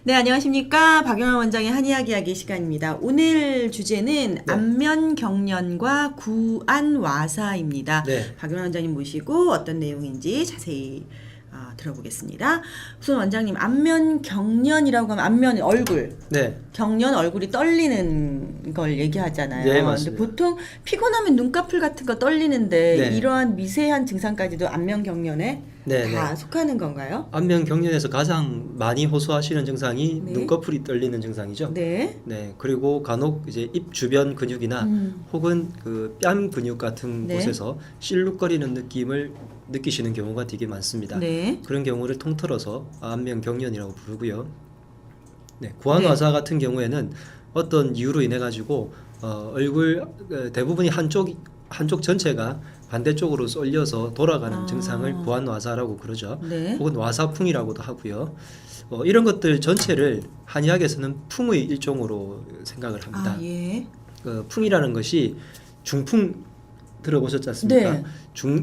네, 안녕하십니까. 박영환 원장의 한이야기하기 시간입니다. 오늘 주제는 네. 안면경련과 구안와사입니다. 네. 박영환 원장님 모시고 어떤 내용인지 자세히 들어보겠습니다. 우선 원장님, 안면경련이라고 하면 안면 얼굴, 네. 경련 얼굴이 떨리는 걸 얘기하잖아요. 네, 맞습니다. 근데 보통 피곤하면 눈꺼풀 같은 거 떨리는데 네. 이러한 미세한 증상까지도 안면경련에 네, 다 속하는 건가요? 안면 경련에서 가장 많이 호소하시는 증상이 네. 눈꺼풀이 떨리는 증상이죠. 네. 네. 그리고 간혹 이제 입 주변 근육이나 혹은 그 뺨 근육 같은 네. 곳에서 실룩거리는 느낌을 느끼시는 경우가 되게 많습니다. 네. 그런 경우를 통틀어서 안면 경련이라고 부르고요. 네. 구안와사 같은 경우에는 어떤 이유로 인해 가지고 얼굴 대부분이 한쪽 전체가 반대쪽으로 쏠려서 돌아가는 증상을 구안와사라고 그러죠. 네. 혹은 와사풍이라고도 하고요. 이런 것들 전체를 한의학에서는 풍의 일종으로 생각을 합니다. 예. 풍이라는 것이 중풍 들어보셨지 않습니까? 네.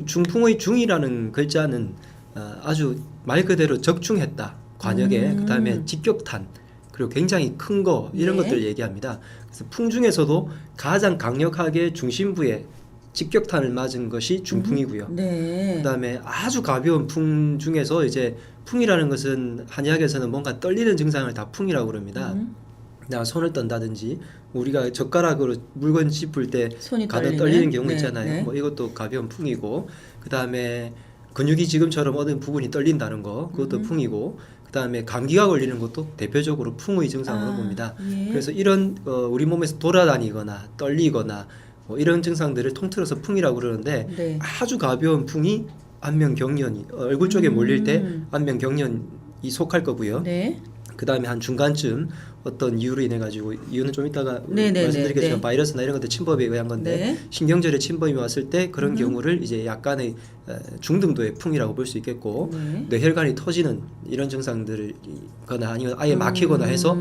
중풍의 중이라는 글자는 아주 말 그대로 적중했다. 관역에 그다음에 직격탄 그리고 굉장히 큰 거 이런 네. 것들을 얘기합니다. 그래서 풍 중에서도 가장 강력하게 중심부에 직격탄을 맞은 것이 중풍이고요. 네. 그다음에 아주 가벼운 풍 중에서 이제 풍이라는 것은 한의학에서는 뭔가 떨리는 증상을 다 풍이라고 그럽니다. 나 손을 떤다든지 우리가 젓가락으로 물건 짚을 때 손이 가득 떨리는 경우 네, 있잖아요. 네. 뭐 이것도 가벼운 풍이고 그다음에 근육이 지금처럼 어느 부분이 떨린다는 거 그것도 풍이고 그다음에 감기가 걸리는 것도 대표적으로 풍의 증상으로 봅니다. 예. 그래서 이런 우리 몸에서 돌아다니거나 떨리거나 뭐 이런 증상들을 통틀어서 풍이라고 그러는데 네. 아주 가벼운 풍이 안면경련이 얼굴 쪽에 몰릴 때 안면경련이 속할 거고요. 네. 그 다음에 한 중간쯤 어떤 이유로 인해 가지고 이유는 좀 이따가 네네네, 말씀드리겠지만 네. 바이러스나 이런 것들 침범에 의한 건데 네. 신경절에 침범이 왔을 때 그런 경우를 이제 약간의 중등도의 풍이라고 볼 수 있겠고 네. 뇌혈관이 터지는 이런 증상들거나 아니면 아예 막히거나 해서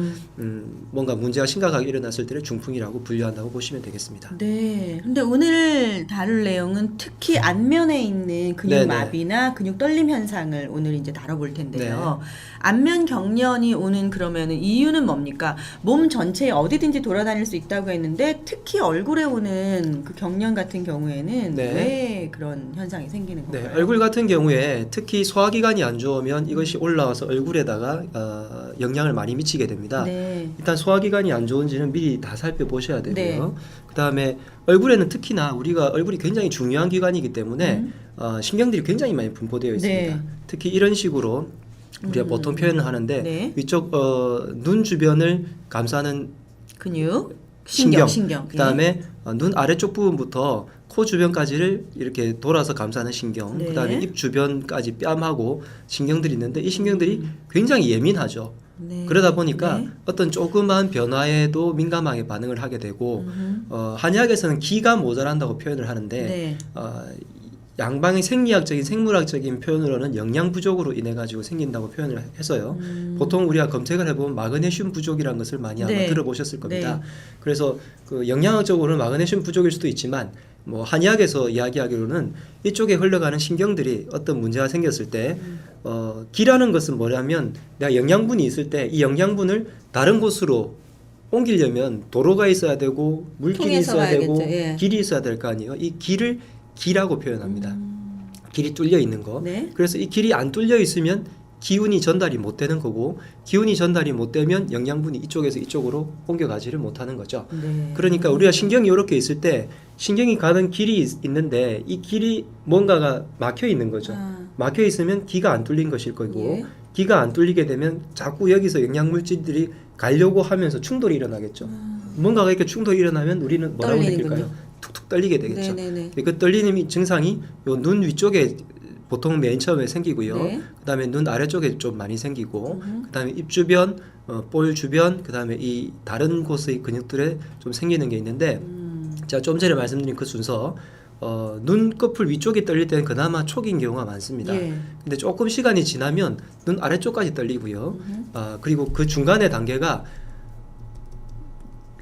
뭔가 문제가 심각하게 일어났을 때를 중풍이라고 분류한다고 보시면 되겠습니다. 네. 근데 오늘 다룰 내용은 특히 안면에 있는 근육 네네. 마비나 근육 떨림 현상을 오늘 이제 다뤄볼 텐데요. 안면 경련이 오는 그러면은 이유는 뭡니까? 몸 전체에 어디든지 돌아다닐 수 있다고 했는데 특히 얼굴에 오는 그 경련 같은 경우에는 네. 왜 그런 현상이 생기는 네, 건가요? 얼굴 같은 경우에 특히 소화기관이 안 좋으면 이것이 올라와서 얼굴에다가 영향을 많이 미치게 됩니다. 네. 일단 소화기관이 안 좋은지는 미리 다 살펴보셔야 되고요. 네. 그다음에 얼굴에는 특히나 우리가 얼굴이 굉장히 중요한 기관이기 때문에 신경들이 굉장히 많이 분포되어 있습니다. 네. 특히 이런 식으로 우리가 보통 표현을 하는데 네. 위쪽 눈 주변을 감싸는 근육, 신경, 신경. 그다음에 눈 아래쪽 부분부터 코 주변까지를 이렇게 돌아서 감싸는 신경, 네. 그다음에 입 주변까지 뺨하고 신경들이 있는데 이 신경들이 굉장히 예민하죠. 네. 그러다 보니까 네. 어떤 조그만 변화에도 민감하게 반응을 하게 되고 한의학에서는 기가 모자란다고 표현을 하는데 네. 양방의 생리학적인 생물학적인 표현으로는 영양 부족으로 인해 가지고 생긴다고 표현을 해서요. 보통 우리가 검색을 해보면 마그네슘 부족이라는 것을 많이 아마 네. 들어보셨을 겁니다. 네. 그래서 그 영양학적으로는 마그네슘 부족일 수도 있지만 뭐 한의학에서 이야기하기로는 이쪽에 흘러가는 신경들이 어떤 문제가 생겼을 때 기라는 것은 뭐냐면 내가 영양분이 있을 때 이 영양분을 다른 곳으로 옮기려면 도로가 있어야 되고 물길이 통해서 있어야 되고 가야겠죠. 예. 길이 있어야 될 거 아니에요. 이 길을 기라고 표현합니다. 길이 뚫려 있는 거. 네. 그래서 이 길이 안 뚫려 있으면 기운이 전달이 못 되는 거고 기운이 전달이 못 되면 영양분이 이쪽에서 이쪽으로 옮겨가지를 못하는 거죠. 네. 그러니까 우리가 신경이 이렇게 있을 때 신경이 가는 길이 있는데 이 길이 뭔가가 막혀 있는 거죠. 막혀 있으면 기가 안 뚫린 것일 거고 예. 기가 안 뚫리게 되면 자꾸 여기서 영양물질들이 가려고 하면서 충돌이 일어나겠죠. 뭔가가 이렇게 충돌이 일어나면 우리는 뭐라고 떨리는군요. 느낄까요? 툭툭 떨리게 되겠죠. 네네네. 그 떨리는 증상이 요 눈 위쪽에 보통 맨 처음에 생기고요. 네. 그다음에 눈 아래쪽에 좀 많이 생기고 그다음에 입 주변, 볼 주변, 그다음에 이 다른 곳의 근육들에 좀 생기는 게 있는데 제가 좀 전에 말씀드린 그 순서 눈꺼풀 위쪽이 떨릴 때는 그나마 초기인 경우가 많습니다. 예. 근데 조금 시간이 지나면 눈 아래쪽까지 떨리고요. 그리고 그 중간의 단계가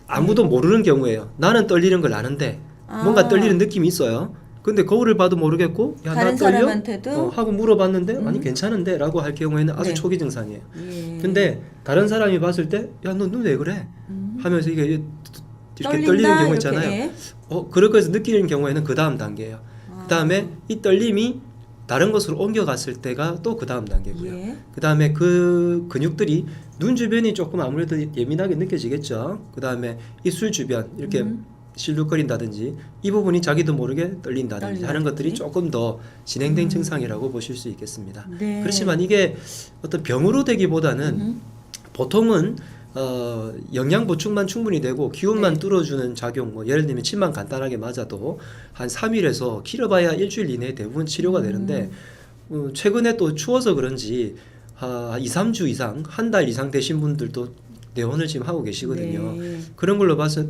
아무도 모르는 경우에요. 나는 떨리는 걸 아는데 뭔가 떨리는 느낌이 있어요. 근데 거울을 봐도 모르겠고 야, 다른 나 떨려? 사람한테도 하고 물어봤는데 아니 괜찮은데 라고 할 경우에는 아주 네. 초기 증상이에요. 예. 근데 다른 사람이 봤을 때 야 너 눈 왜 그래? 하면서 이게 이렇게 떨린다? 떨리는 경우 이렇게, 있잖아요. 예. 그렇게 해서 느끼는 경우에는 그 다음 단계예요. 아. 그 다음에 이 떨림이 다른 것으로 옮겨갔을 때가 또 그 다음 단계고요. 예. 그 다음에 그 근육들이 눈 주변이 조금 아무래도 예민하게 느껴지겠죠. 그 다음에 입술 주변 이렇게 실룩거린다든지 이 부분이 자기도 모르게 떨린다든지 하는 것들이 조금 더 진행된 증상이라고 보실 수 있겠습니다. 네. 그렇지만 이게 어떤 병으로 되기보다는 보통은 영양 보충만 충분히 되고 기운만 네. 뚫어주는 작용, 뭐 예를 들면 침만 간단하게 맞아도 한 3일에서 길어봐야 일주일 이내에 대부분 치료가 되는데 최근에 또 추워서 그런지 2, 3주 이상, 한 달 이상 되신 분들도 내원을 지금 하고 계시거든요. 네. 그런 걸로 봐서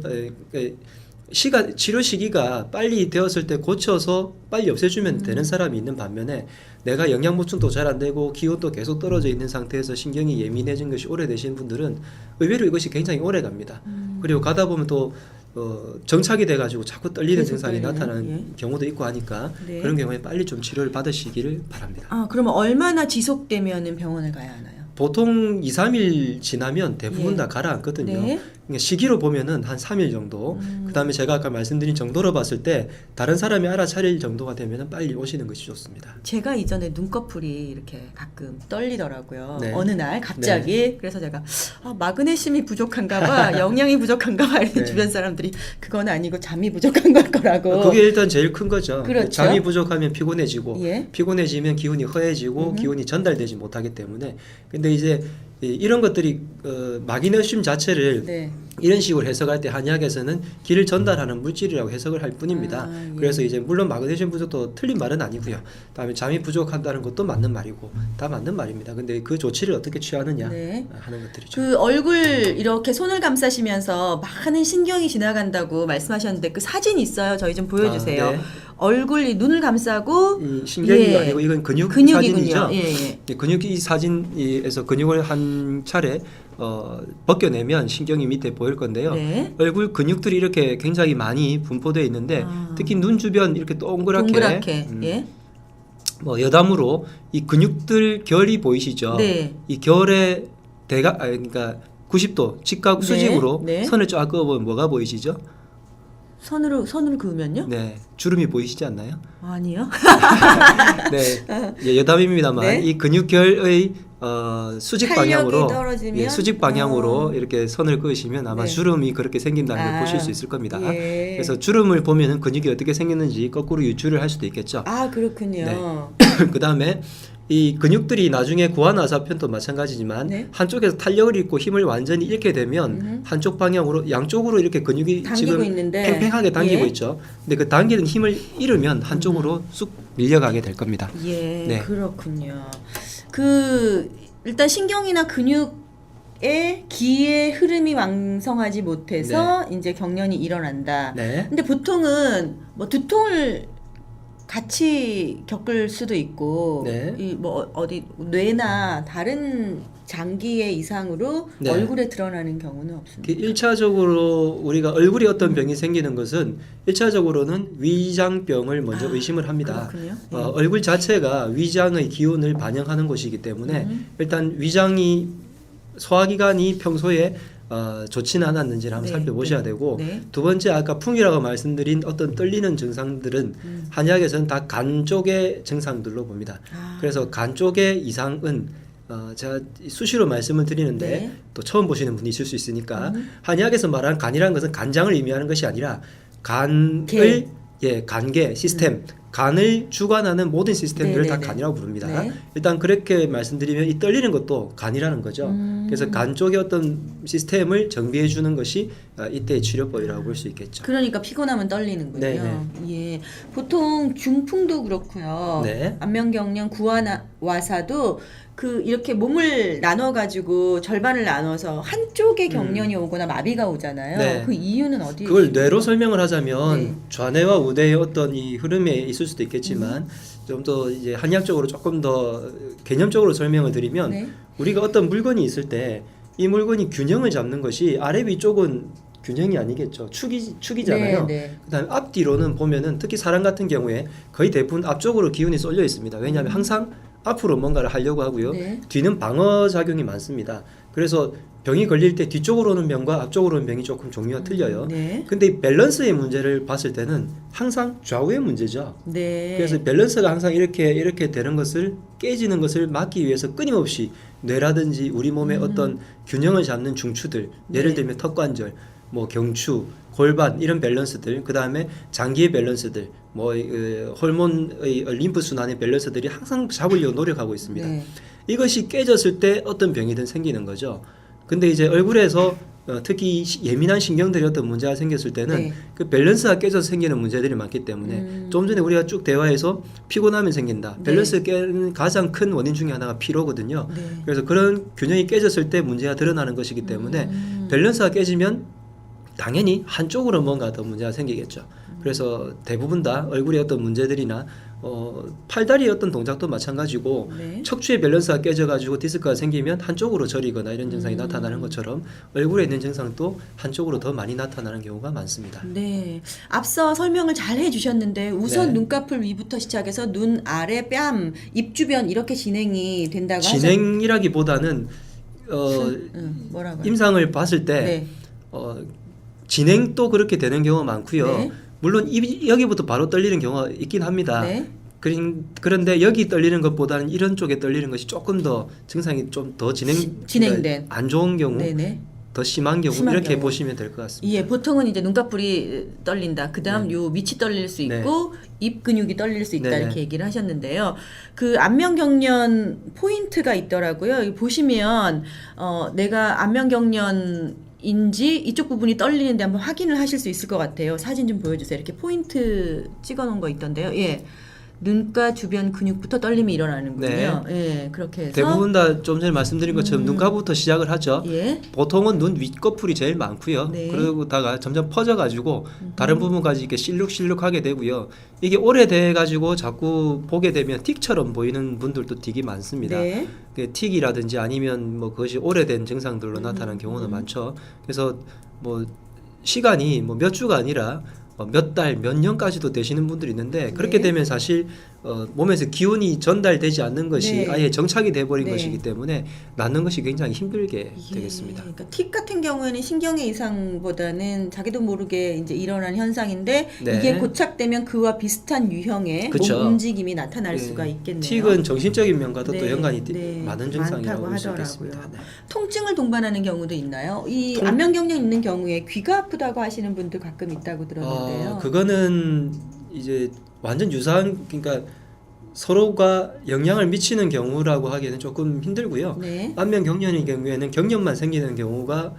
치료 시기가 빨리 되었을 때 고쳐서 빨리 없애주면 되는 사람이 있는 반면에 내가 영양 보충도 잘 안 되고 기운도 계속 떨어져 있는 상태에서 신경이 예민해진 것이 오래되신 분들은 의외로 이것이 굉장히 오래 갑니다. 그리고 가다 보면 또 정착이 돼가지고 자꾸 떨리는 계속 증상이 떨리는, 나타나는 예. 경우도 있고 하니까 네. 그런 경우에 빨리 좀 치료를 받으시기를 바랍니다. 아, 그러면 얼마나 지속되면은 병원을 가야 하나요? 보통 2, 3일 지나면 대부분 예. 다 가라앉거든요. 네. 그러니까 시기로 보면은 한 3일 정도. 그다음에 제가 아까 말씀드린 정도로 봤을 때 다른 사람이 알아차릴 정도가 되면은 빨리 오시는 것이 좋습니다. 제가 이전에 눈꺼풀이 이렇게 가끔 떨리더라고요. 네. 어느 날 갑자기. 그래서 제가 마그네슘이 부족한가 봐, 영양이 부족한가 봐. 이랬더니 네. 주변 사람들이 그건 아니고 잠이 부족한 걸 거라고. 그게 일단 제일 큰 거죠. 그렇죠. 잠이 부족하면 피곤해지고 예. 피곤해지면 기운이 허해지고 기운이 전달되지 못하기 때문에 근데 이제 이런 것들이 마그네슘 자체를 네. 이런 식으로 해석할 때 한의학에서는 기를 전달하는 물질이라고 해석을 할 뿐입니다. 아, 예. 그래서 이제 물론 마그네슘 부족도 틀린 말은 아니고요. 그다음에 잠이 부족한다는 것도 맞는 말이고 다 맞는 말입니다. 근데 그 조치를 어떻게 취하느냐 네. 하는 것들이죠. 그 얼굴 이렇게 손을 감싸시면서 많은 신경이 지나간다고 말씀하셨는데 그 사진 있어요. 저희 좀 보여주세요. 아, 네. 얼굴 눈을 감싸고 이 신경이 예. 아니고 이건 근육 근육이군요. 사진이죠. 예, 예. 이 근육이 이 사진에서 근육을 한 차례 벗겨내면 신경이 밑에 보일 건데요. 네. 얼굴 근육들이 이렇게 굉장히 많이 분포되어 있는데 아. 특히 눈 주변 이렇게 동그랗게, 동그랗게. 예. 뭐 여담으로 이 근육들 결이 보이시죠? 네. 이 결의 그러니까 90도 직각 네. 수직으로 네. 선을 쫙 그어보면 뭐가 보이시죠? 선으로 그으면요? 네, 주름이 보이시지 않나요? 아니요. 네, 예, 여담입니다만 네. 이 근육결의 수직 탄력이 방향으로 떨어지면? 예, 수직 방향으로 이렇게 선을 그으시면 아마 네. 주름이 그렇게 생긴다는 걸 아, 보실 수 있을 겁니다. 예. 그래서 주름을 보면은 근육이 어떻게 생겼는지 거꾸로 유추를 할 수도 있겠죠. 아, 그렇군요. 네. 그 다음에 이 근육들이 나중에 구안아사편도 마찬가지지만 네. 한쪽에서 탄력을 잃고 힘을 완전히 잃게 되면 한쪽 방향으로 양쪽으로 이렇게 근육이 당기고 지금 있는데. 팽팽하게 당기고 예. 있죠. 근데 그 당기는 힘을 잃으면 한쪽으로 쑥 밀려가게 될 겁니다. 예, 네. 그렇군요. 일단 신경이나 근육의 기의 흐름이 왕성하지 못해서 이제 경련이 일어난다. 네. 근데 보통은 뭐 두통을 같이 겪을 수도 있고, 네. 뭐 어디 뇌나 다른 장기의 이상으로 네. 얼굴에 드러나는 경우는 없습니다. 1차적으로 우리가 얼굴에 어떤 병이 생기는 것은 1차적으로는 위장병을 먼저 아, 의심을 합니다. 그렇군요. 예. 얼굴 자체가 위장의 기운을 반영하는 곳이기 때문에 일단 위장이 소화기관이 평소에 좋지는 않았는지를 한번 네, 살펴보셔야 네, 되고 네. 두 번째 아까 풍이라고 말씀드린 어떤 떨리는 증상들은 한의학에서는 다 간 쪽의 증상들로 봅니다. 아. 그래서 간 쪽의 이상은 제가 수시로 말씀을 드리는데 네. 또 처음 보시는 분이 있을 수 있으니까 한의학에서 말하는 간이라는 것은 간장을 의미하는 것이 아니라 간을 개. 간계 시스템 간을 주관하는 모든 시스템들을 다 네네네. 간이라고 부릅니다. 네. 일단 그렇게 말씀드리면 이 떨리는 것도 간이라는 거죠. 그래서 간 쪽의 어떤 시스템을 정비해 주는 것이 이때의 치료법이라고 볼 수 있겠죠. 그러니까 피곤하면 떨리는군요. 네, 예, 보통 중풍도 그렇고요. 네. 안면경련, 구안와사도 이렇게 몸을 나눠 가지고 절반을 나눠서 한쪽에 경련이 오거나 마비가 오잖아요. 네. 그 이유는 어디에? 그걸 있습니까? 뇌로 설명을 하자면 네. 좌뇌와 우뇌의 어떤 이 흐름에 있을 수도 있겠지만 좀 더 이제 한의학적으로 조금 더 개념적으로 설명을 드리면 네. 우리가 어떤 물건이 있을 때 이 물건이 균형을 잡는 것이 아래 위쪽은 균형이 아니겠죠. 축이잖아요. 네, 네. 그다음에 앞뒤로는 보면은 특히 사람 같은 경우에 거의 대부분 앞쪽으로 기운이 쏠려 있습니다. 왜냐하면 항상 앞으로 뭔가를 하려고 하고요. 네. 뒤는 방어 작용이 많습니다. 그래서 병이 걸릴 때 뒤쪽으로 오는 병과 앞쪽으로 오는 병이 조금 종류가 틀려요. 네. 근데 이 밸런스의 문제를 봤을 때는 항상 좌우의 문제죠. 네. 그래서 밸런스가 항상 이렇게 되는 것을 깨지는 것을 막기 위해서 끊임없이 뇌라든지 우리 몸의 어떤 균형을 잡는 중추들, 예를 네. 들면 턱관절, 뭐 경추, 골반 이런 밸런스들, 그 다음에 장기의 밸런스들, 뭐 호르몬의 림프 순환의 밸런스들이 항상 잡으려고 노력하고 있습니다. 네. 이것이 깨졌을 때 어떤 병이든 생기는 거죠. 근데 이제 얼굴에서 특히 예민한 신경들이 어떤 문제가 생겼을 때는 네. 그 밸런스가 깨져서 생기는 문제들이 많기 때문에 좀 전에 우리가 쭉 대화해서 피곤하면 생긴다. 밸런스 깨는 가장 큰 원인 중에 하나가 피로거든요. 네. 그래서 그런 균형이 깨졌을 때 문제가 드러나는 것이기 때문에 밸런스가 깨지면 당연히 한쪽으로 뭔가 더 문제가 생기겠죠. 그래서 대부분 다 얼굴에 어떤 문제들이나 팔다리의 어떤 동작도 마찬가지고 네. 척추의 밸런스가 깨져가지고 디스크가 생기면 한쪽으로 저리거나 이런 증상이 나타나는 것처럼 얼굴에 있는 증상도 한쪽으로 더 많이 나타나는 경우가 많습니다. 네. 앞서 설명을 잘 해주셨는데 우선 네. 눈꺼풀 위부터 시작해서 눈 아래 뺨, 입 주변 이렇게 진행이 된다고 진행이라기보다는 뭐라고요? 임상을 봤을 때 네. 진행도 그렇게 되는 경우가 많고요. 네. 물론 여기부터 바로 떨리는 경우가 있긴 합니다. 네. 그런데 여기 떨리는 것보다는 이런 쪽에 떨리는 것이 조금 더 증상이 좀 더 진행된 안 좋은 경우, 네네. 더 심한 경우 심한 이렇게 경우. 보시면 될 것 같습니다. 예, 보통은 이제 눈꺼풀이 떨린다. 그다음 요 밑이 떨릴 수 있고 입 근육이 떨릴 수 있다 네네. 이렇게 얘기를 하셨는데요. 그 안면경련 포인트가 있더라고요. 여기 보시면 내가 안면경련인지 이쪽 부분이 떨리는데 한번 확인을 하실 수 있을 것 같아요. 사진 좀 보여주세요. 이렇게 포인트 찍어놓은 거 있던데요. 예. 눈가 주변 근육부터 떨림이 일어나는군요. 예, 그렇게 해서 대부분 다 좀 전에 말씀드린 것처럼 눈가부터 시작을 하죠. 예. 보통은 눈 윗꺼풀이 제일 많고요. 네. 그러다가 점점 퍼져가지고 다른 부분까지 이렇게 실룩실룩하게 되고요. 이게 오래돼가지고 자꾸 보게 되면 틱처럼 보이는 분들도 되게 많습니다. 네. 그 틱이라든지 아니면 뭐 그것이 오래된 증상들로 나타나는 경우는 많죠. 그래서 뭐 시간이 뭐 몇 주가 아니라 몇 달, 몇 년까지도 되시는 분들이 있는데 그렇게 네. 되면 사실 몸에서 기운이 전달되지 않는 것이 네. 아예 정착이 돼버린 네. 것이기 때문에 낫는 것이 굉장히 힘들게 되겠습니다. 그러니까 틱 같은 경우에는 신경의 이상보다는 자기도 모르게 이제 일어난 현상인데 네. 이게 고착되면 그와 비슷한 유형의 그쵸. 몸 움직임이 나타날 예. 수가 있겠네요. 틱은 정신적인 면과도 또 네, 연관이 네. 많은 많다고 증상이라고 볼 수 하더라고요. 있겠습니다. 네. 통증을 동반하는 경우도 있나요? 이 안면경련 있는 경우에 귀가 아프다고 하시는 분들 가끔 있다고 들었는데요. 그거는 이제 완전 유사한 그러니까 서로가 영향을 미치는 경우라고 하기에는 조금 힘들고요. 네. 안면 경련의 경우에는 경련만 생기는 경우가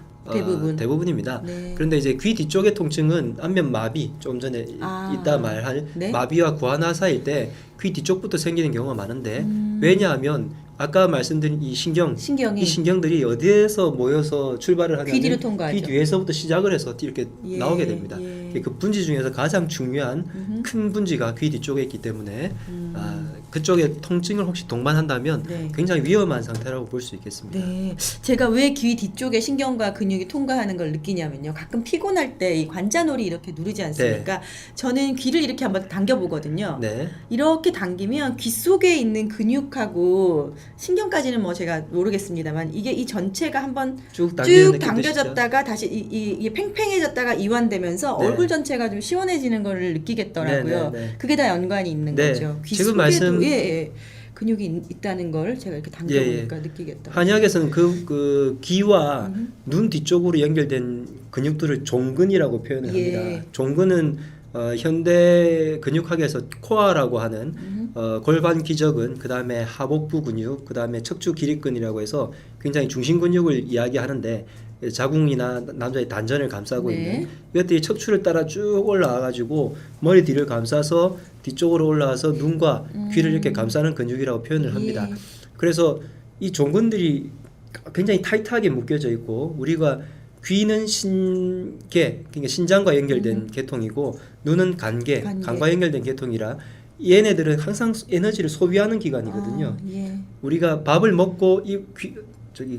대부분입니다. 네. 그런데 이제 귀 뒤쪽의 통증은 안면 마비 좀 전에 이따 말할 네. 마비와 구안화 사이일 때 귀 뒤쪽부터 생기는 경우가 많은데 왜냐하면 아까 말씀드린 이 신경이 신경들이 어디에서 모여서 출발을 하냐면 귀 뒤로 통과하죠. 귀 뒤에서부터 시작을 해서 이렇게 예, 나오게 됩니다. 예. 그 분지 중에서 가장 중요한 큰 분지가 귀 뒤쪽에 있기 때문에 그쪽에 통증을 혹시 동반한다면 네. 굉장히 위험한 상태라고 볼 수 있겠습니다. 네, 제가 왜 귀 뒤쪽에 신경과 근육이 통과하는 걸 느끼냐면요. 가끔 피곤할 때 이 관자놀이 이렇게 누르지 않습니까? 저는 귀를 이렇게 한번 당겨보거든요. 네. 이렇게 당기면 귀 속에 있는 근육하고 신경까지는 뭐 제가 모르겠습니다만 이게 이 전체가 한번 쭉 당기는 쭉 느낌 드시죠? 당겨졌다가 다시 이게 팽팽해졌다가 이완되면서 네. 얼굴 전체가 좀 시원해지는 걸 느끼겠더라고요. 네. 그게 다 연관이 있는 네. 거죠. 귀 지금 속에도 근육이 있다는 걸 제가 이렇게 당겨보니까 느끼겠다. 한의학에서는 그 귀와 눈 뒤쪽으로 연결된 근육들을 종근이라고 표현을 합니다. 종근은 현대 근육학에서 코어라고 하는 골반 기저근, 그 다음에 하복부 근육, 그 다음에 척추 기립근이라고 해서 굉장히 중심 근육을 이야기하는데 자궁이나 남자의 단전을 감싸고 있는 이것들이 척추를 따라 쭉 올라와가지고 머리 뒤를 감싸서 뒤쪽으로 올라와서 눈과 귀를 이렇게 감싸는 근육이라고 표현을 합니다. 그래서 이 종근들이 굉장히 타이트하게 묶여져 있고 우리가 귀는 신계, 그러니까 신장과 연결된 계통이고 눈은 간과 연결된 계통이라 얘네들은 항상 에너지를 소비하는 기관이거든요. 우리가 밥을 먹고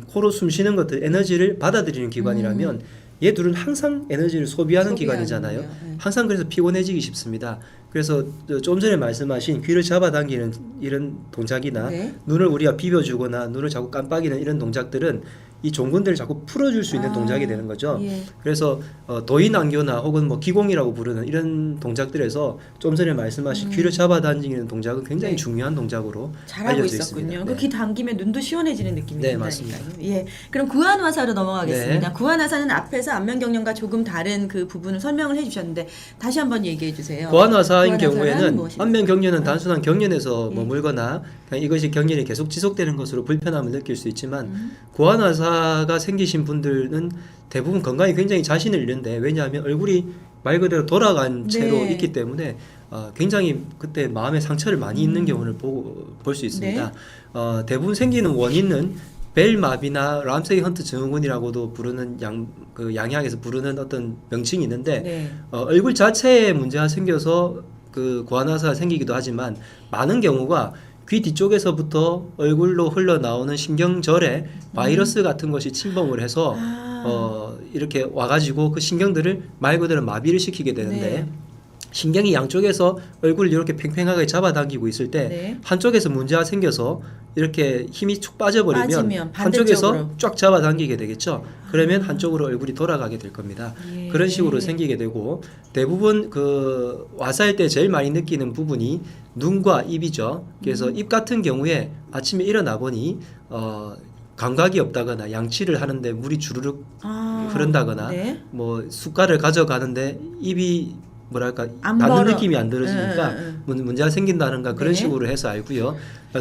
코로 숨 쉬는 것들 에너지를 받아들이는 기관이라면 얘 둘은 항상 에너지를 소비하는 소비하는군요. 기관이잖아요. 네. 항상 그래서 피곤해지기 쉽습니다. 그래서 좀 전에 말씀하신 귀를 잡아당기는 이런 동작이나 네. 눈을 우리가 비벼주거나 눈을 자꾸 깜빡이는 이런 동작들은 이 종근들을 자꾸 풀어줄 수 있는 동작이 되는 거죠. 예. 그래서 도인안교나 혹은 뭐 기공이라고 부르는 이런 동작들에서 좀 전에 말씀하신 귀를 잡아당기는 동작은 굉장히 네. 중요한 동작으로 잘하고 알려져 있었군요. 있습니다. 그 귀 당기면 눈도 시원해지는 느낌이 네, 든다니까요. 맞습니다. 예. 그럼 구안화사로 넘어가겠습니다. 네. 구안화사는 앞에서 안면경련과 조금 다른 그 부분을 설명을 해주셨는데 다시 한번 얘기해 주세요. 고환화사인 고환화사란 경우에는 무엇입니까? 안면 경련은 단순한 경련에서 예. 머물거나 그냥 이것이 경련이 계속 지속되는 것으로 불편함을 느낄 수 있지만 고환화사가 생기신 분들은 대부분 건강이 굉장히 자신을 잃는데 왜냐하면 얼굴이 말 그대로 돌아간 채로 네. 있기 때문에 굉장히 그때 마음에 상처를 많이 입는 경우를 볼 수 있습니다. 네. 대부분 생기는 원인은 벨마비나 람세이 헌트 증후군이라고도 부르는 양의학에서 부르는 어떤 명칭이 있는데 네. 얼굴 자체에 문제가 생겨서 그 고환화사가 생기기도 하지만 많은 경우가 귀 뒤쪽에서부터 얼굴로 흘러나오는 신경절에 바이러스 같은 것이 침범을 해서 이렇게 와가지고 그 신경들을 말 그대로 마비를 시키게 되는데 네. 신경이 양쪽에서 얼굴을 이렇게 팽팽하게 잡아당기고 있을 때 네. 한쪽에서 문제가 생겨서 이렇게 힘이 축 빠지면 반대쪽으로. 한쪽에서 쫙 잡아당기게 되겠죠. 그러면 한쪽으로 얼굴이 돌아가게 될 겁니다. 예. 그런 식으로 생기게 되고 대부분 그 와사일 때 제일 많이 느끼는 부분이 눈과 입이죠. 그래서 입 같은 경우에 아침에 일어나 보니 감각이 없다거나 양치를 하는데 물이 주르륵 흐른다거나 네. 뭐 숟갈을 가져가는데 입이 뭐랄까 안 닿는 벌어. 느낌이 안 들어지니까 문제가 생긴다는가 그런 네. 식으로 해서 알고요.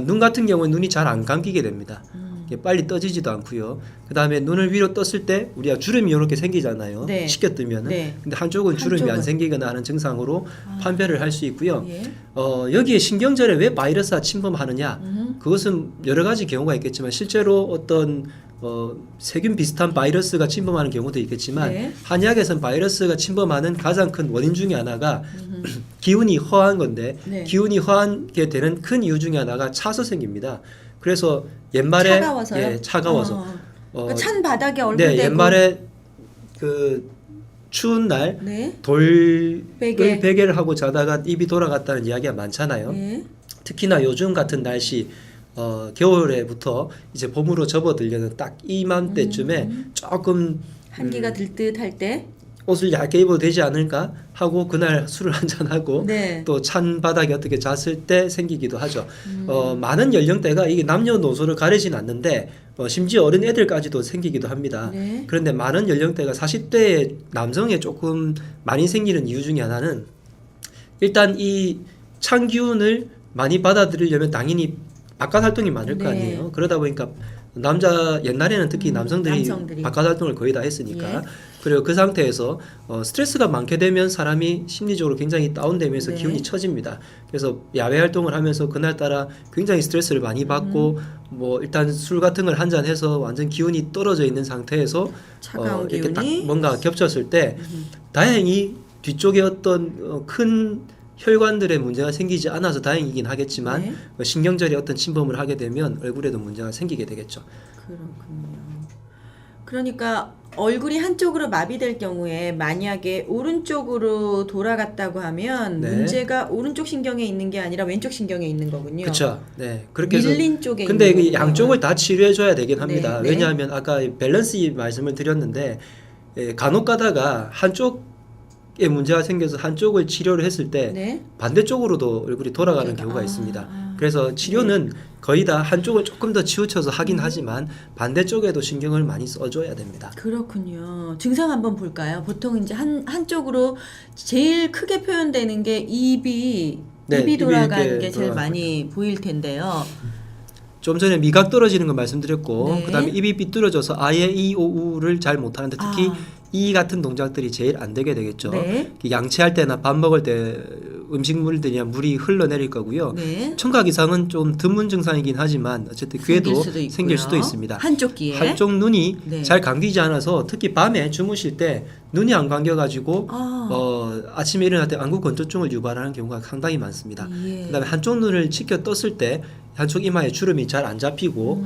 눈 같은 경우는 눈이 잘 안 감기게 됩니다. 이게 빨리 떠지지도 않고요. 그 다음에 눈을 위로 떴을 때 우리가 주름이 이렇게 생기잖아요. 네. 쉽게 뜨면은. 네. 근데 한쪽은 주름이 한쪽은. 안 생기거나 하는 증상으로 판별을 할 수 있고요. 예. 여기에 신경절에 왜 바이러스가 침범하느냐? 그것은 여러 가지 경우가 있겠지만 실제로 어떤 세균 비슷한 바이러스가 침범하는 경우도 있겠지만 네. 한의학에서는 바이러스가 침범하는 가장 큰 원인 중에 하나가 기운이 허한 건데 네. 기운이 허하게 되는 큰 이유 중에 하나가 차서 생깁니다. 그래서 옛말에 차가워서요? 예, 차가워서 그러니까 찬 바닥에 얼굴 네, 대고 옛말에 그 추운 날 네. 돌 베개. 베개를 하고 자다가 입이 돌아갔다는 이야기가 많잖아요. 예. 특히나 요즘 같은 날씨 겨울에부터 이제 봄으로 접어들려는 딱 이맘때쯤에 조금 한기가 들듯할 때 옷을 얇게 입어도 되지 않을까 하고 그날 술을 한잔하고 네. 또 찬 바닥에 어떻게 잤을 때 생기기도 하죠. 많은 연령대가 이게 남녀노소를 가리진 않는데 심지어 어린 애들까지도 생기기도 합니다. 네. 그런데 많은 연령대가 40대 남성에 조금 많이 생기는 이유 중에 하나는 일단 이 찬 기운을 많이 받아들이려면 당연히 바깥 활동이 많을 거 네. 아니에요. 그러다 보니까 옛날에는 특히 남성들이 바깥 활동을 거의 다 했으니까 예. 그리고 그 상태에서 스트레스가 많게 되면 사람이 심리적으로 굉장히 다운되면서 네. 기운이 처집니다. 그래서 야외 활동을 하면서 그날따라 굉장히 스트레스를 많이 받고 뭐 일단 술 같은 걸 한 잔 해서 완전 기운이 떨어져 있는 상태에서 차가운 이렇게 딱 기운이 뭔가 겹쳤을 때 다행히 뒤쪽에 어떤 큰 혈관들의 문제가 생기지 않아서 다행이긴 하겠지만 네. 신경절이 어떤 침범을 하게 되면 얼굴에도 문제가 생기게 되겠죠. 그렇군요. 그러니까 얼굴이 한쪽으로 마비될 경우에 만약에 오른쪽으로 돌아갔다고 하면 네. 문제가 오른쪽 신경에 있는 게 아니라 왼쪽 신경에 있는 거군요. 그렇죠. 네. 그렇게 해서 밀린 쪽에 근데 있는 그 거군요. 양쪽을 다 치료해 줘야 되긴 합니다. 네. 왜냐하면 아까 밸런스 말씀을 드렸는데 간혹 가다가 한쪽에 문제가 생겨서 한쪽을 치료를 했을 때 네. 반대쪽으로도 얼굴이 돌아가는 그러니까, 경우가 있습니다. 그래서 치료는 거의 다 한쪽을 조금 더 치우쳐서 하긴 하지만 반대쪽에도 신경을 많이 써줘야 됩니다. 그렇군요. 증상 한번 볼까요? 보통 이제 한쪽으로 제일 크게 표현되는 게 입이 네, 입이 돌아가는 이렇게 게 제일 돌아가고 많이 보일 텐데요. 좀 전에 미각 떨어지는 거 말씀드렸고 네. 그다음에 입이 삐뚤어져서 아예 이, 오, 우를 잘 못하는데 특히 아. 이 같은 동작들이 제일 안 되게 되겠죠. 네. 양치할 때나 밥 먹을 때 음식물들이나 물이 흘러내릴 거고요. 네. 청각 이상은 좀 드문 증상이긴 하지만 어쨌든 귀에도 생길 수도 있고요. 있습니다. 한쪽 귀에. 한쪽 눈이 네. 잘 감기지 않아서 특히 밤에 주무실 때 눈이 안 감겨가지고 아침에 일어날 때 안구 건조증을 유발하는 경우가 상당히 많습니다. 예. 그다음에 한쪽 눈을 치켜 떴을 때 한쪽 이마에 주름이 잘 안 잡히고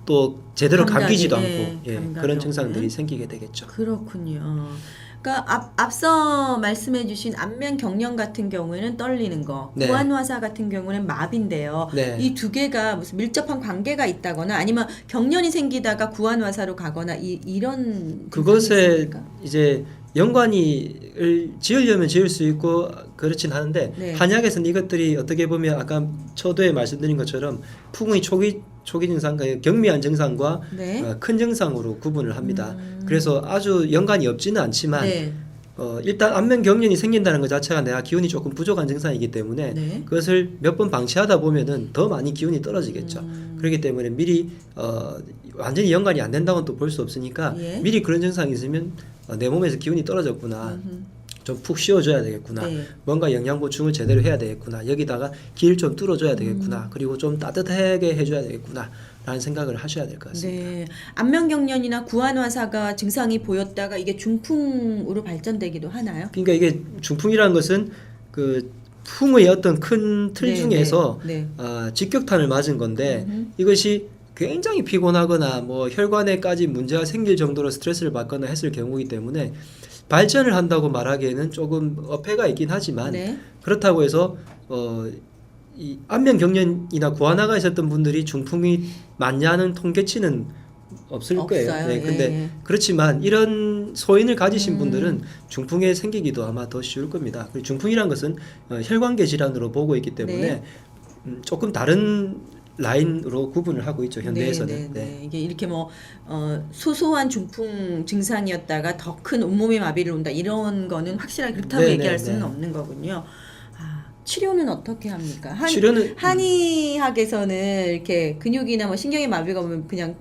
또 제대로 감각이, 감기지도 예, 않고 예, 감각이 그런 증상들이 없는? 생기게 되겠죠. 그렇군요. 그러니까 앞서 말씀해주신 안면 경련 같은 경우에는 떨리는 거, 네. 구안화사 같은 경우는 마비인데요. 네. 이 두 개가 무슨 밀접한 관계가 있다거나 아니면 경련이 생기다가 구안화사로 가거나 이런 그것에 이제 연관을 지으려면 지을 수 있고 그렇진 않은데 네. 한약에서는 이것들이 어떻게 보면 아까 초도에 말씀드린 것처럼 풍의 초기 증상과 경미한 증상과 네. 큰 증상으로 구분을 합니다. 그래서 아주 연관이 없지는 않지만 네. 일단 안면 경련이 생긴다는 것 자체가 내가 기운이 조금 부족한 증상이기 때문에 네. 그것을 몇 번 방치하다 보면은 더 많이 기운이 떨어지겠죠. 그렇기 때문에 미리 완전히 연관이 안 된다고는 또 볼 수 없으니까 예. 미리 그런 증상이 있으면 내 몸에서 기운이 떨어졌구나. 좀 푹 쉬어줘야 되겠구나. 네. 뭔가 영양 보충을 제대로 해야 되겠구나. 여기다가 길 좀 뚫어줘야 되겠구나. 그리고 좀 따뜻하게 해줘야 되겠구나. 라는 생각을 하셔야 될 것 같습니다. 네. 안면 경련이나 구안화사가 증상이 보였다가 이게 중풍으로 발전되기도 하나요? 그러니까 이게 중풍이라는 것은 그 풍의 어떤 큰 틀 네, 중에서 네, 직격탄을 맞은 건데 이것이 굉장히 피곤하거나 뭐 혈관에까지 문제가 생길 정도로 스트레스를 받거나 했을 경우이기 때문에 발전을 한다고 말하기에는 조금 어폐가 있긴 하지만 네. 그렇다고 해서 이 안면 경련이나 구안화가 있었던 분들이 중풍이 많냐는 통계치는 없을 거예요. 없어요. 네, 근데 예. 그렇지만 이런 소인을 가지신 분들은 중풍에 생기기도 아마 더 쉬울 겁니다. 그리고 중풍이란 것은 혈관계 질환으로 보고 있기 때문에 네. 조금 다른 라인으로 구분을 하고 있죠. 현대에서는. 네, 네, 네. 이게 이렇게 뭐 소소한 중풍 증상이었다가 더 큰 온몸의 마비를 온다 이런 거는 확실하게 그렇다고 네, 얘기할 네, 수는 네. 없는 거군요. 치료는 어떻게 합니까? 치료는 한의학에서는 이렇게 근육이나 뭐 신경의 마비가 오면 그냥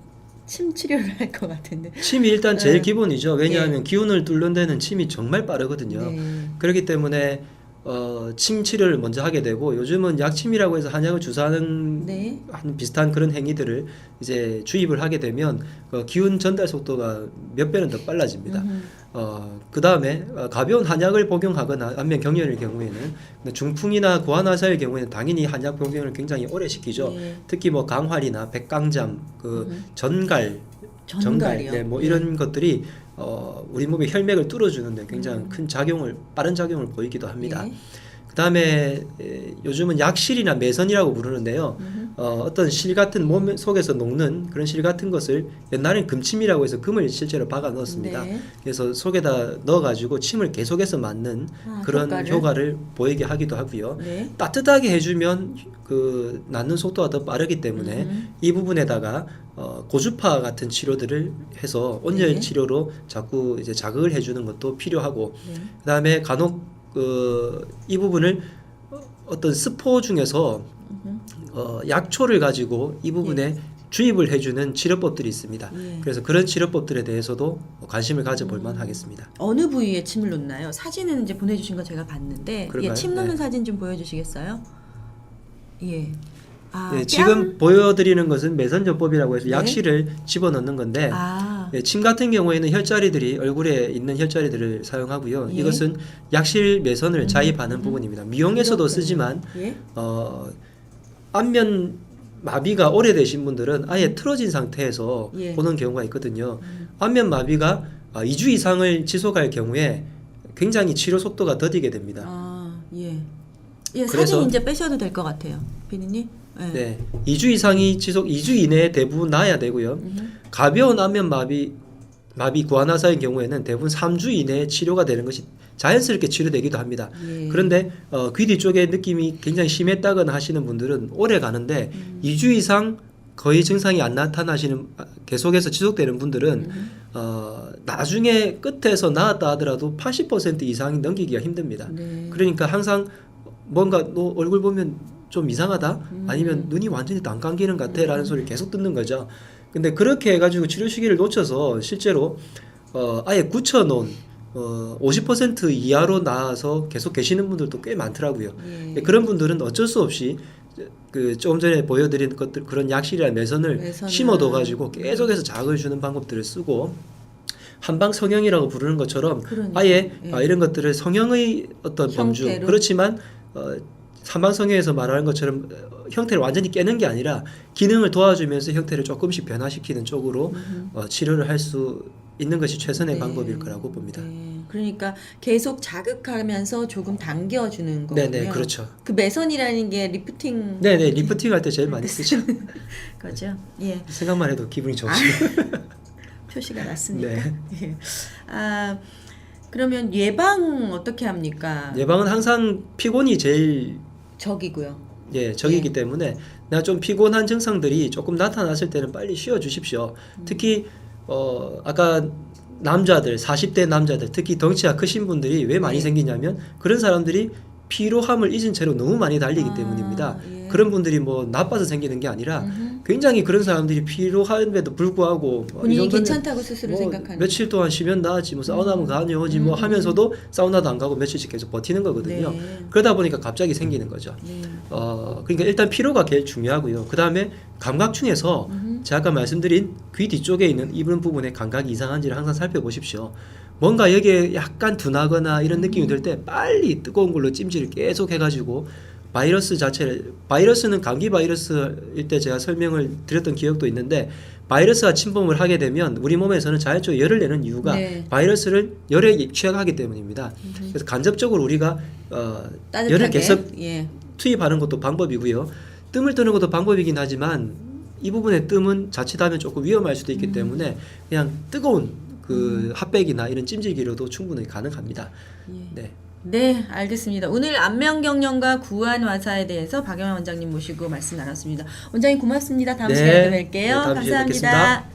침 치료를 할 것 같은데. 침이 일단 제일 네. 기본이죠. 왜냐하면 기운을 뚫는 데는 침이 정말 빠르거든요. 네. 그렇기 때문에 침 치료를 먼저 하게 되고 요즘은 약침이라고 해서 한약을 주사하는 네. 하는 비슷한 그런 행위들을 이제 주입을 하게 되면 기운 전달 속도가 몇 배는 더 빨라집니다. 그 다음에 가벼운 한약을 복용하거나 안면 경련일 경우에는 근데 중풍이나 구안화사일 경우에는 당연히 한약 복용을 굉장히 오래 시키죠. 네. 특히 뭐 강활이나 백강잠, 전갈, 전갈이요? 네, 뭐 네. 이런 것들이 우리 몸의 혈맥을 뚫어주는데 굉장히 큰 빠른 작용을 보이기도 합니다. 네. 그 다음에 요즘은 약실이나 매선이라고 부르는데요. 어떤 실 같은 몸 속에서 녹는 그런 실 같은 것을 옛날엔 금침이라고 해서 금을 실제로 박아 넣었습니다. 네. 그래서 속에다 넣어가지고 침을 계속해서 맞는 그런 효과를 보이게 하기도 하고요. 네. 따뜻하게 해주면 그 낫는 속도가 더 빠르기 때문에 이 부분에다가 고주파 같은 치료들을 해서 온열 네. 치료로 자꾸 이제 자극을 해주는 것도 필요하고 네. 그다음에 간혹 이 부분을 어떤 스포 중에서 약초를 가지고 이 부분에 주입을 해주는 치료법들이 있습니다. 예. 그래서 그런 치료법들에 대해서도 관심을 가져볼 만하겠습니다. 어느 부위에 침을 놓나요? 사진은 이제 보내주신 거 제가 봤는데 그런가요? 침 놓는 네. 사진 좀 보여주시겠어요? 예. 네, 지금 보여드리는 것은 매선요법이라고 해서 네. 약실을 집어넣는 건데 침 같은 경우에는 혈자리들이 얼굴에 있는 혈자리들을 사용하고요. 예. 이것은 약실 매선을 자입하는 부분입니다. 미용에서도 그렇군요. 쓰지만 예. 안면 마비가 오래되신 분들은 아예 틀어진 상태에서 예. 보는 경우가 있거든요. 안면 마비가 2주 이상을 지속할 경우에 굉장히 치료 속도가 더디게 됩니다. 예. 예, 그래서- 사진 이제 빼셔도 될 것 같아요. 피디님. 예. 네, 2주 이상이 2주 이내에 대부분 나야 되고요. 가벼운 안면 마비 구안화사의 경우에는 대부분 3주 이내에 치료가 되는 것이 자연스럽게 치료되기도 합니다. 예. 그런데 귀 뒤쪽에 느낌이 굉장히 심했다거나 하시는 분들은 오래 가는데 2주 이상 거의 증상이 안 나타나시는 계속해서 지속되는 분들은 나중에 끝에서 나았다 하더라도 80% 이상이 넘기기가 힘듭니다. 네. 그러니까 항상 뭔가 너 얼굴 보면 좀 이상하다 아니면 눈이 완전히 또 안 감기는 같아 라는 소리를 계속 듣는 거죠. 근데 그렇게 해가지고 치료 시기를 놓쳐서 실제로 아예 굳혀놓은 50% 이하로 나와서 계속 계시는 분들도 꽤 많더라고요. 예. 그런 분들은 어쩔 수 없이 그 조금 전에 보여드린 것들 그런 약실이나 매선을 심어둬가지고 계속해서 자극을 주는 방법들을 쓰고 한방 성형이라고 부르는 것처럼 그러니까. 아예 예. 이런 것들을 성형의 어떤 범주 형태로. 그렇지만 삼방성형에서 말하는 것처럼 형태를 완전히 깨는 게 아니라 기능을 도와주면서 형태를 조금씩 변화시키는 쪽으로 치료를 할 수 있는 것이 최선의 네. 방법일 거라고 봅니다. 네. 그러니까 계속 자극하면서 조금 당겨주는 거군요. 네네, 그렇죠. 그 매선이라는 게 리프팅. 네네, 리프팅 할 때 제일 많이 쓰죠. 거죠. 예. 생각만 해도 기분이 좋죠. 표시가 났으니까. 네. 예. 아 그러면 예방 어떻게 합니까? 예방은 항상 피곤이 제일 적이고요. 적이기 예. 때문에 내가 좀 피곤한 증상들이 조금 나타났을 때는 빨리 쉬어 주십시오. 특히 아까 남자들 40대 남자들 특히 덩치가 크신 분들이 왜 많이 네. 생기냐면 그런 사람들이 피로함을 잊은 채로 너무 많이 달리기 때문입니다. 예. 그런 분들이 뭐 나빠서 생기는 게 아니라 음흠. 굉장히 그런 사람들이 피로함에도 불구하고 뭐 이 본인이 정도면 괜찮다고 스스로 뭐 생각하는. 며칠 동안 쉬면 나지 뭐 사우나면 다녀오지 뭐 하면서도 사우나도 안 가고 며칠씩 계속 버티는 거거든요. 네. 그러다 보니까 갑자기 생기는 거죠. 네. 그러니까 일단 피로가 제일 중요하고요. 그 다음에 감각 중에서 제가 아까 말씀드린 귀 뒤쪽에 있는 입은 부분의 감각이 이상한지를 항상 살펴보십시오. 뭔가 여기에 약간 둔하거나 이런 느낌이 들 때 빨리 뜨거운 걸로 찜질을 계속 해가지고 바이러스는 감기 바이러스일 때 제가 설명을 드렸던 기억도 있는데 바이러스가 침범을 하게 되면 우리 몸에서는 자연적으로 열을 내는 이유가 네. 바이러스를 열에 취약하기 때문입니다. 그래서 간접적으로 우리가 따뜻하게. 열을 계속 예. 투입하는 것도 방법이고요. 뜸을 뜨는 것도 방법이긴 하지만 이 부분의 뜸은 자칫하면 조금 위험할 수도 있기 때문에 그냥 뜨거운 그 핫팩이나 이런 찜질기로도 충분히 가능합니다. 예. 네. 네, 알겠습니다. 오늘 안면경련과 구안화사에 대해서 박영환 원장님 모시고 말씀 나눴습니다. 원장님 고맙습니다. 다음 네. 시간에 또 뵐게요. 네, 다음 시간에 감사합니다. 뵙겠습니다.